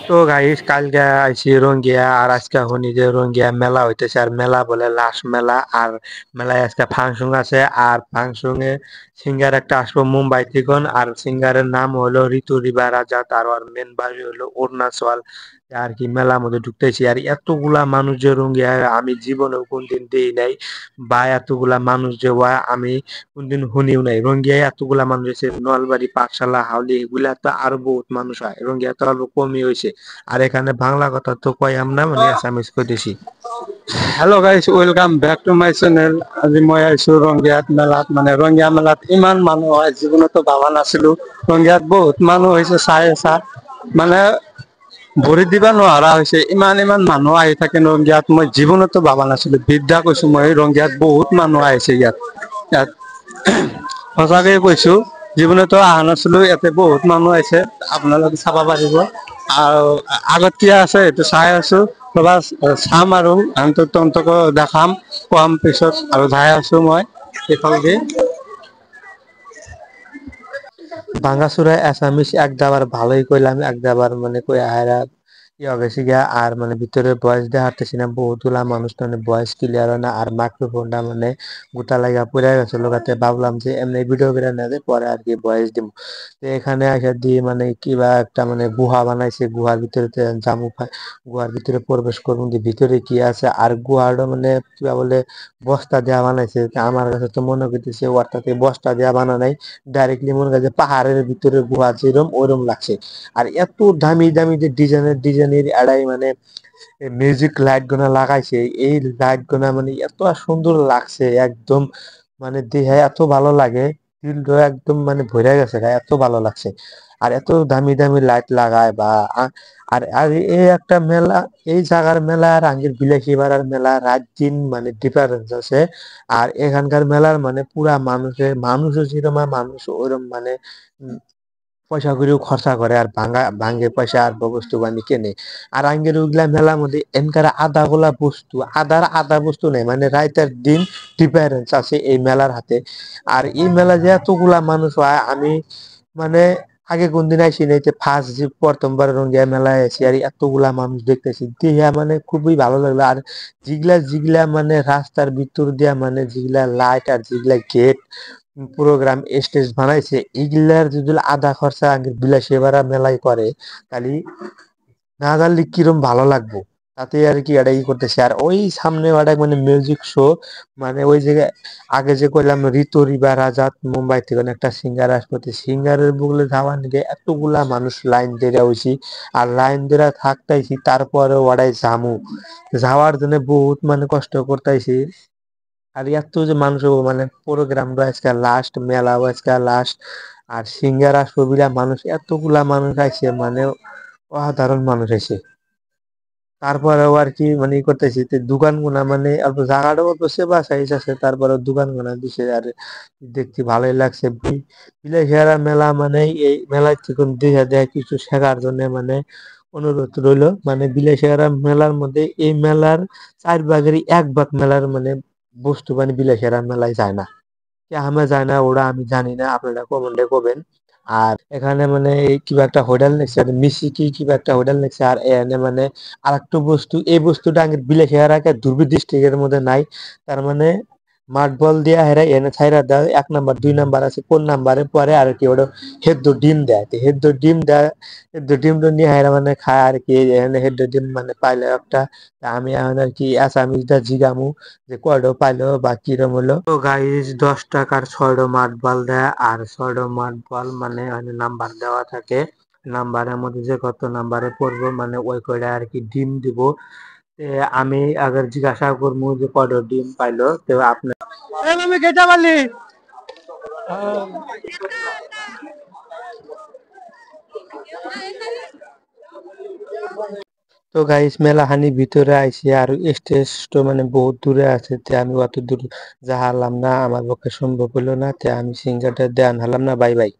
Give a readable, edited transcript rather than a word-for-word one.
তো গাইস কালকে আইছি রঙ্গিয়া আর আজকে হনি যে রঙ্গিয়া মেলা হইতেছে আর মেলা বলে লাশ মেলা আর মেলায় আজকে ফাংশন আছে আর ফাংশনে সিঙ্গার একটা আসবো মুম্বাই থেকে আর সিঙ্গারের নাম হলো ঋতু রিবা রাজা তার আর মেন বাড়ি হলো অরুণাচল আর কি মেলার মধ্যে ঢুকতেছি আর এতগুলা মানুষ যে রঙ্গিয়া আমি জীবনেও কোনদিন দেই নাই বা এতগুলা মানুষ যে আমি কোনদিন শুনিও নাই রঙ্গিয়ায় এতগুলা মানুষ আছে নলবাড়ি পাঠশালা হাউলি এগুলা তো আরো বহুত মানুষ হয় রঙ্গিয়া তো অল্প কমই হয়েছে আর এখানে বাংলা কথা তো কইয়াম না মানে আসামিজ কইতেছি। Hello' guys, welcome back to my channel. আজি মই আহিছো ৰংগিয়াত মেলাত। মানে ৰংগিয়া মেলাত ইমান মানুহ হয় জীৱনতো ভাবা নাছিলো। ৰংগিয়াত বহুত মানুহ হৈছে, চাই আছা মানে ভৰি দিবা নোৱাৰা হৈছে। ইমান মানুহ আহি থাকে ৰংগিয়াত, মই জীৱনতো ভাবা নাছিলো। বিদ্যা কৈছো, মই ৰংগিয়াত বহুত মানুহ আহিছে ইয়াত সঁচাকে কৈছো, জীৱনতো অহা নাছিলো। ইয়াতে বহুত মানুহ আহিছে, আপোনালোকে চাব পাৰিব। আৰু আগত কি আছে এইটো চাই আছো, ৰবা চাম আৰু তন্তকো দেখাম কম পিছত। আৰু যাই আছো মই এইফালেদি। ভাঙাচোরা আসামিস এক দাবার ভালোই কইলাম এক দাবার মানে কই আয়রা ইয়া গেছে গিয়া আর মানে ভিতরে ভয়েস দেওয়া হাঁটতেছি না বহুতগুলা মানুষ মানে ভয়েস ক্লিয়ার হয় না আর মাইক্রোফোনটা মানে গোটা লাগা পড়ে গেছে লোকাতে ভাবলাম যে এমনি ভিডিও করে না দে পরে আর কি ভয়েস দিব। তো এখানে আসা দিয়ে মানে কিবা একটা মানে গুহা বানাইছে গুহার ভিতরে জামু গুহার ভিতরে প্রবেশ করবো যে ভিতরে কি আছে আর গুহাটা মানে কিবা বলে বস্তা দেওয়া বানাইছে তা আমার কাছে তো মনে করতেছে অর্থাৎ বস্তা দেওয়া বানা নাই ডাইরেক্টলি মনে হয় যে পাহাড়ের ভিতরে গুহা যেরম ওইরকম লাগছে। আর এত দামি দামি যে ডিজাইনের এড়াই মানে মিউজিক লাইট গুনা লাগাইছে এই লাইট গুনা মানে এত সুন্দর লাগছে একদম মানে দেহে এত ভালো লাগে দিলটা একদম মানে ভরে গেছে গায়ে এত ভালো লাগছে। আর এত দামি দামি লাইট লাগায় বা আর আর এই একটা মেলা এই জায়গার মেলা আর আগের বিলাসী পাড়ার মেলা রাত দিন মানে ডিফারেন্স আছে। আর এখানকার মেলার মানে পুরা মানুষও যেরকম আর মানুষ ওইরকম মানে উম, পয়সা করেও খরচা করে আর ভাঙ্গে পয়সা আর বস্তু বানি কেনে। আর আঙ্গের ওইগুলা মেলার মধ্যে এনকার আধা গোলা বস্তু আধা বস্তু নেই মানে রাইতের দিন ডিফারেন্স আছে এই মেলার হাতে। আর এই মেলা যে এতগুলা মানুষ হয় আমি মানে আগে কোনদিন আইসি নাই ফার্স্ট যে প্রথমবার রঙ্গিয়া মেলায় আছি আর এতগুলা মানুষ দেখতেছি দিয়া মানে খুবই ভালো লাগলো। আর যেগুলা মানে রাস্তার ভিতর দিয়া মানে যেগুলা লাইট আর যেগুলা গেট প্রোগ্রাম স্টেজ বানাইছে এগুলার যদি আধা খরচা আগে বিলাসী এবার মেলায় করে তাহলে না জানলে কিরম ভালো লাগবো। তাতে আর কি এটা ই করতেছে আর ওই সামনে ওটা মানে মিউজিক শো মানে ওই জায়গায় আগে যে কইলাম ঋতু রিবা রাজাত মুম্বাই থেকে একটা সিঙ্গার আসবে সিঙ্গারের বুগলে যাওয়ার নিগে এতগুলা মানুষ লাইন দিয়ে হইছি। আর লাইন দিয়ে থাকতাইছি তারপরে ওটাই জামু যাওয়ার জন্য বহুত মানে কষ্ট করতেছি। আর এত যে মানুষ মানে প্রোগ্রাম আজকে লাস্ট মেলা আজকে লাস্ট আর সিঙ্গার আসবে বিরা মানুষ এতগুলা মানুষ আইছে মানে অসাধারণ মানুষ আইছে। তারপরেও আর কি মানে ই করতেছি দোকান গুনা মানে অল্প জায়গাটাও অল্প সেবা সাইজ আছে তারপরে দোকান গুনা দিছে আর দেখতে ভালোই লাগছে। বিলাসিয়ারা মেলা মানে এই মেলায় থেকে দেখা যায় কিছু শেখার জন্য মানে অনুরোধ রইলো মানে বিলাসিয়ারা মেলার মধ্যে এই মেলার 4 ভাগেরই 1 ভাগ মেলার মানে বস্তু মানে বিলাসিয়ারা মেলায় যায় না কে আমরা যায় না ওরা আমি জানি না আপনারা কমেন্টে করবেন। আর এখানে মানে এই কিবা একটা হোটেল নিচ্ছে মিশি কি কিবা একটা হোটেল নিচ্ছে আর এখানে মানে আরেকটা বস্তু এই বস্তুটা আগে বিলাসিয়ারা দুর্বি ডিস্ট্রিক্টের মধ্যে নাই। তার মানে মাঠ বল দিয়া হেরা এনে ছাইরা দেয় 1 নাম্বার 2 নাম্বার আছে কোন নাম্বারে পরে আর কি ওটা হেদ্দ ডিম দেয় তো হেদ্দ ডিম দেয় হেদ্দ ডিমটা নিয়ে হেরা মানে খায় আর কি এখানে হেদ্দ ডিম মানে পাইলে একটা। তা আমি এখন আর কি আসামিটা জিগামু যে কয়টা পাইলো বা কিরম হলো। তো গাইস 10 টাকার 6টা মাঠ বল দেয় আর 6টা মাঠ বল মানে নাম্বার দেওয়া থাকে নাম্বারের মধ্যে যে কত নাম্বারে পড়বো মানে ওই কয়টা আর কি ডিম দিব। তে আমি আগের জিজ্ঞাসা করবো যে কয়টা ডিম পাইলো তো আপনার আমি কেটা পারলি। তো গাইস মেলা হানি ভিতরে আইছি আর স্টেজ তো মানে বহুত দূরে আছে তে আমি অত দূর যা হারলাম না আমার পক্ষে সম্ভব হলো না তে আমি সিঙ্গারটা দেন হারলাম না বাই বাই।